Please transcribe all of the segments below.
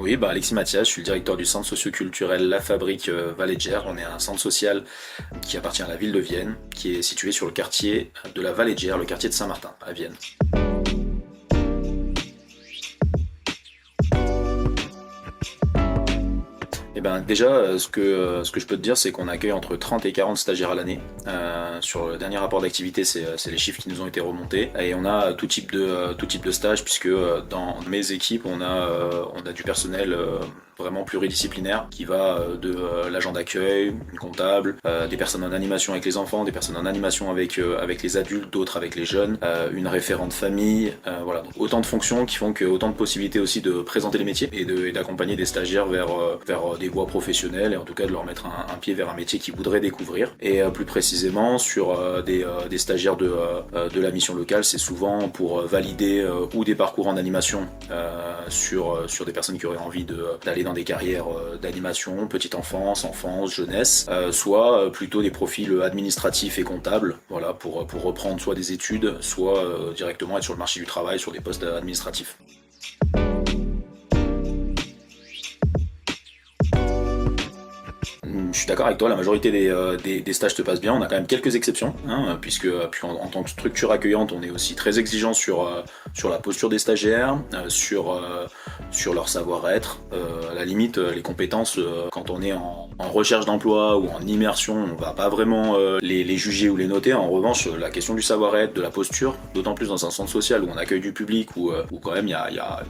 Oui, Alexis Mathias, je suis le directeur du centre socioculturel La Fabrique Vallée de Gers. On est un centre social qui appartient à la ville de Vienne, qui est situé sur le quartier de la Vallée de Gers, le quartier de Saint-Martin, à Vienne. Déjà, ce que je peux te dire, c'est qu'on accueille entre 30 et 40 stagiaires à l'année. Sur le dernier rapport d'activité, c'est les chiffres qui nous ont été remontés. Et on a tout type de stage, puisque dans mes équipes, on a du personnel vraiment pluridisciplinaire qui va de l'agent d'accueil, une comptable, des personnes en animation avec les enfants, des personnes en animation avec les adultes, d'autres avec les jeunes, une référente famille, voilà. Donc, autant de fonctions qui font que autant de possibilités aussi de présenter les métiers et d'accompagner des stagiaires vers des voies professionnelles et en tout cas de leur mettre un pied vers un métier qu'ils voudraient découvrir. Et plus précisément sur des stagiaires de la mission locale, c'est souvent pour valider ou des parcours en animation sur des personnes qui auraient envie d'aller dans des carrières d'animation, petite enfance, jeunesse, soit plutôt des profils administratifs et comptables, voilà, pour reprendre soit des études, soit directement être sur le marché du travail, sur des postes administratifs. Je suis d'accord avec toi, la majorité des stages se passent bien. On a quand même quelques exceptions, hein, puisque en tant que structure accueillante, on est aussi très exigeant sur la posture des stagiaires, sur leur savoir-être. À la limite, les compétences, quand on est en recherche d'emploi ou en immersion, on va pas vraiment les juger ou les noter. En revanche, la question du savoir-être, de la posture, d'autant plus dans un centre social où on accueille du public, où quand même il y a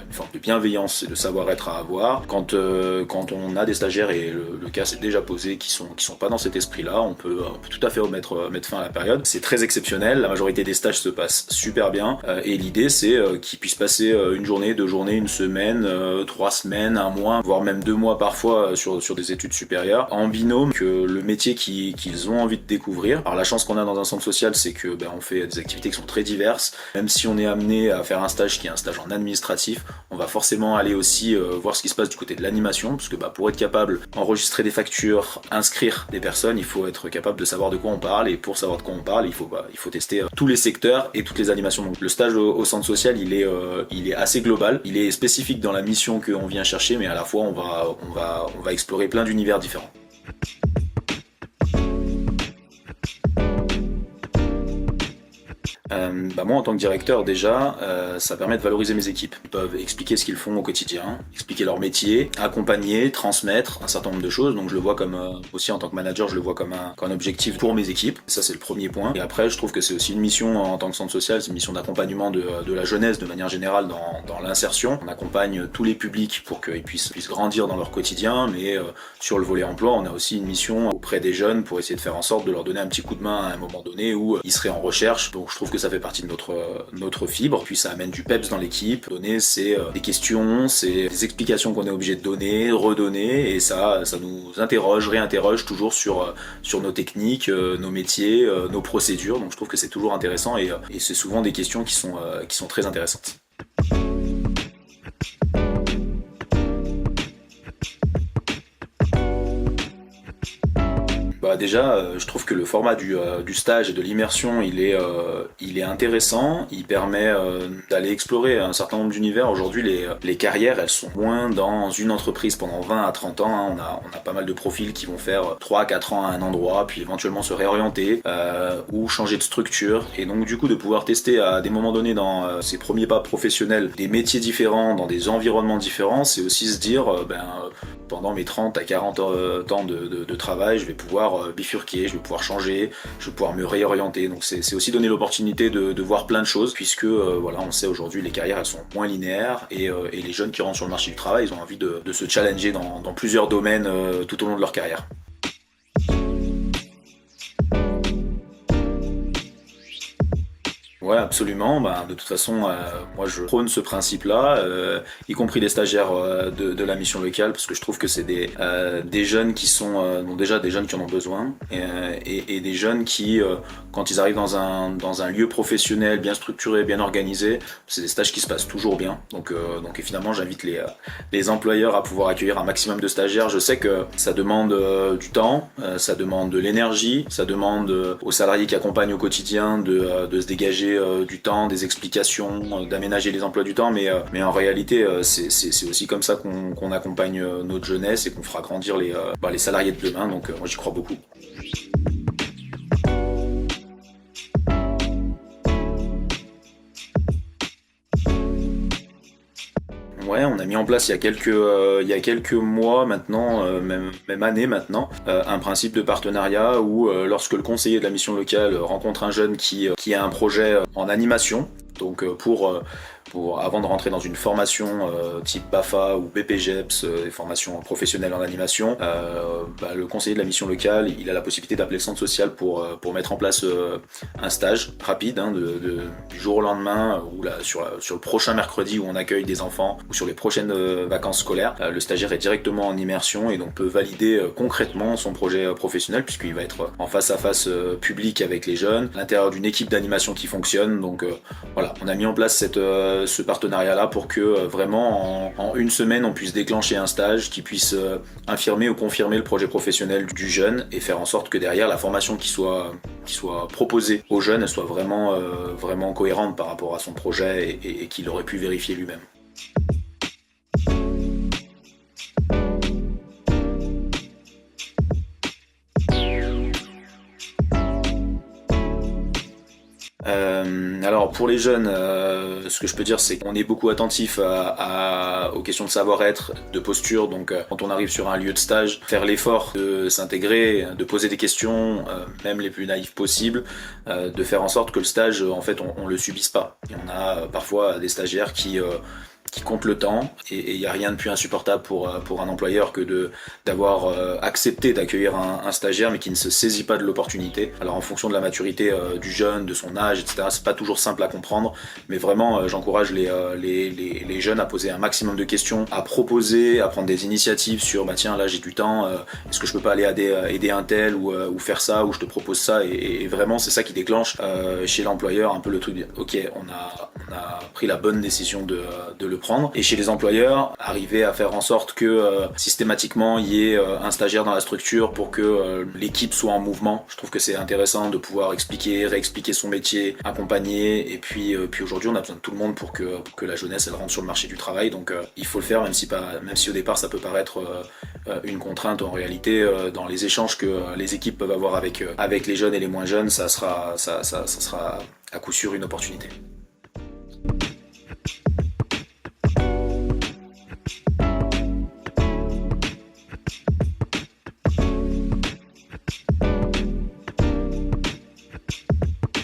une forme de bienveillance et de savoir-être à avoir. Quand on a des stagiaires, et le cas s'est déjà posé, qui sont pas dans cet esprit-là, on peut tout à fait mettre fin à la période. C'est très exceptionnel, la majorité des stages se passent super bien, et l'idée c'est qu'ils puissent passer une journée, 2 journées, une semaine, 3 semaines, un mois, voire même 2 mois parfois sur des études supérieures, en binôme, que le métier qu'ils ont envie de découvrir. Alors la chance qu'on a dans un centre social, c'est que on fait des activités qui sont très diverses. Même si on est amené à faire un stage qui est un stage en administratif, on va forcément aller aussi voir ce qui se passe du côté de l'animation, parce que pour être capable d'enregistrer des factures, inscrire des personnes, il faut être capable de savoir de quoi on parle, et pour savoir de quoi on parle, il faut tester tous les secteurs et toutes les animations. Donc le stage au centre social, il est assez global, il est spécifique dans la mission qu'on vient chercher, mais à la fois on va explorer plein d'univers différents. Moi en tant que directeur déjà, ça permet de valoriser mes équipes. Ils peuvent expliquer ce qu'ils font au quotidien, expliquer leur métier, accompagner, transmettre un certain nombre de choses. Donc je le vois comme aussi en tant que manager, je le vois comme un objectif pour mes équipes. Ça c'est le premier point. Et après je trouve que c'est aussi une mission en tant que centre social, c'est une mission d'accompagnement de la jeunesse de manière générale dans l'insertion. On accompagne tous les publics pour qu'ils puissent grandir dans leur quotidien, mais sur le volet emploi, on a aussi une mission auprès des jeunes pour essayer de faire en sorte de leur donner un petit coup de main à un moment donné où ils seraient en recherche. Donc je trouve que ça fait partie de notre fibre, puis ça amène du peps dans l'équipe. Donner, c'est des questions, c'est des explications qu'on est obligé de donner, redonner, et ça nous interroge, réinterroge toujours sur nos techniques, nos métiers, nos procédures. Donc je trouve que c'est toujours intéressant, et c'est souvent des questions qui sont très intéressantes. Déjà, je trouve que le format du stage et de l'immersion, il est intéressant. Il permet d'aller explorer un certain nombre d'univers. Aujourd'hui, les carrières, elles sont moins dans une entreprise pendant 20 à 30 ans. Hein. On a pas mal de profils qui vont faire 3 à 4 ans à un endroit, puis éventuellement se réorienter ou changer de structure. Et donc, du coup, de pouvoir tester à des moments donnés dans ses premiers pas professionnels des métiers différents, dans des environnements différents, c'est aussi se dire, pendant mes 30 à 40 ans de travail, je vais pouvoir bifurquer, je vais pouvoir changer, je vais pouvoir me réorienter. Donc c'est aussi donner l'opportunité de voir plein de choses, puisque on sait aujourd'hui les carrières elles sont moins linéaires, et les jeunes qui rentrent sur le marché du travail, ils ont envie de se challenger dans plusieurs domaines tout au long de leur carrière. Ouais, absolument. De toute façon, moi je prône ce principe-là, y compris les stagiaires de la mission locale, parce que je trouve que c'est des jeunes qui sont déjà des jeunes qui en ont besoin, et des jeunes qui, quand ils arrivent dans un lieu professionnel bien structuré, bien organisé, c'est des stages qui se passent toujours bien. Donc finalement, j'invite les employeurs à pouvoir accueillir un maximum de stagiaires. Je sais que ça demande du temps, ça demande de l'énergie, ça demande aux salariés qui accompagnent au quotidien de se dégager du temps, des explications, d'aménager les emplois du temps, mais en réalité c'est aussi comme ça qu'on accompagne notre jeunesse et qu'on fera grandir les salariés de demain, donc moi j'y crois beaucoup. Ouais, on a mis en place il y a quelques mois maintenant, même année maintenant, un principe de partenariat où lorsque le conseiller de la mission locale rencontre un jeune qui a un projet en animation, donc avant de rentrer dans une formation type BAFA ou BPGEPS, des formations professionnelles en animation, le conseiller de la mission locale, il a la possibilité d'appeler le centre social pour mettre en place un stage rapide, du jour au lendemain, ou sur le prochain mercredi où on accueille des enfants, ou sur les prochaines vacances scolaires. Le stagiaire est directement en immersion et donc peut valider concrètement son projet professionnel, puisqu'il va être en face à face public avec les jeunes, à l'intérieur d'une équipe d'animation qui fonctionne. Donc voilà, on a mis en place ce partenariat-là pour que vraiment en une semaine on puisse déclencher un stage qui puisse infirmer ou confirmer le projet professionnel du jeune et faire en sorte que derrière la formation qui soit proposée au jeune elle soit vraiment cohérente par rapport à son projet et qu'il aurait pu vérifier lui-même. Alors pour les jeunes, ce que je peux dire c'est qu'on est beaucoup attentif aux questions de savoir-être, de posture, donc quand on arrive sur un lieu de stage, faire l'effort de s'intégrer, de poser des questions, même les plus naïves possibles, de faire en sorte que le stage, en fait, on le subisse pas. Et on a parfois des stagiaires qui comptent le temps et il n'y a rien de plus insupportable pour un employeur que d'avoir accepté d'accueillir un stagiaire mais qui ne se saisit pas de l'opportunité. Alors en fonction de la maturité du jeune, de son âge, etc., c'est pas toujours simple à comprendre, mais vraiment j'encourage les jeunes à poser un maximum de questions, à proposer, à prendre des initiatives sur tiens là j'ai du temps, est-ce que je peux pas aller aider un tel ou faire ça, ou je te propose ça, et vraiment c'est ça qui déclenche chez l'employeur un peu le truc de ok, on a pris la bonne décision de le prendre. Et chez les employeurs, arriver à faire en sorte que systématiquement il y ait un stagiaire dans la structure pour que l'équipe soit en mouvement. Je trouve que c'est intéressant de pouvoir réexpliquer son métier, accompagner, et puis aujourd'hui on a besoin de tout le monde pour que la jeunesse elle rentre sur le marché du travail, donc il faut le faire, même si au départ ça peut paraître une contrainte. En réalité dans les échanges que les équipes peuvent avoir avec les jeunes et les moins jeunes, ça sera à coup sûr une opportunité.